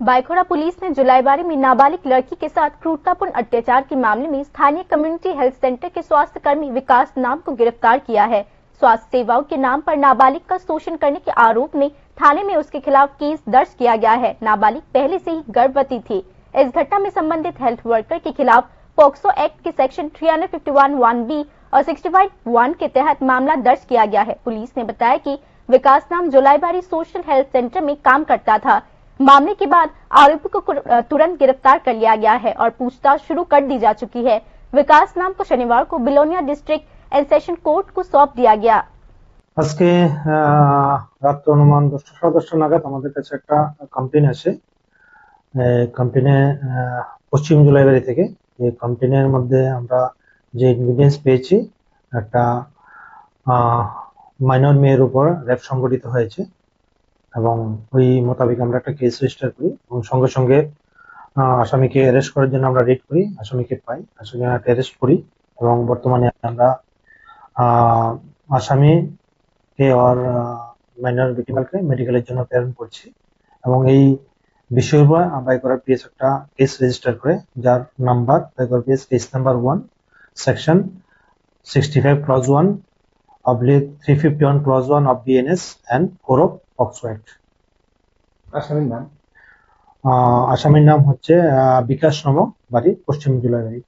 बायखोरा police ने जुलाईबारी में नाबालिग लड़की के साथ क्रूरतापूर्ण अत्याचार के मामले में स्थानीय कम्युनिटी हेल्थ सेंटर के स्वास्थ्य कर्मी विकास नाम को गिरफ्तार किया है। स्वास्थ्य सेवाओं के नाम पर नाबालिग का शोषण करने के आरोप में थाने में उसके खिलाफ केस दर्ज किया गया है। नाबालिग पहले से ही गर्भवती थी। इस घटना में संबंधित हेल्थ वर्कर के खिलाफ पॉक्सो एक्ट के सेक्शन 351(1)(b) और 65(1) के तहत मामला दर्ज किया गया है। पुलिस ने बताया कि विकास नाम जुलाईबारी सोशल हेल्थ सेंटर में काम करता था। मामले के बाद आरोपी को तुरंत गिरफ्तार कर लिया गया है और पूछताछ शुरू कर दी जा चुकी है। विकास नाम को शनिवार को Belonia district and session court को सौंप दिया गया। আজকে রাত অনুমান 10:10 নাগাদ আমাদের কাছে একটা কমপ্লেইন আসে। কমপ্লেইনে পশ্চিম জুলাইবাড়ি থেকে এই কমপ্লেইনের মধ্যে আমরা যে এভিডেন্স পেয়েছি একটা মাইনর মেয়ের উপর রেপ সংঘটিত হয়েছে এবং ওই মোতাবেক আমরা একটা কেস রেজিস্টার করি এবং সঙ্গে সঙ্গে আসামিকে অ্যারেস্ট করার জন্য আমরা রেড করি, আসামিকে পাই, আসামিকে অ্যারেস্ট করি এবং বর্তমানে আমরা আসামিকে আর মাইনর ভিক্টিমকে মেডিকেলের জন্য প্রেরণ করছি এবং এই বিষয়ের উপর বাইকোরা পিএস একটা কেস রেজিস্টার করে যার number Baikora PS case number 1 section 65 clause 1 351 clause 1 of BNS and 4 of POCSO act. আসামির নাম হচ্ছে বিকাশ নম, বাড়ি পশ্চিম জুলাইবাড়ি।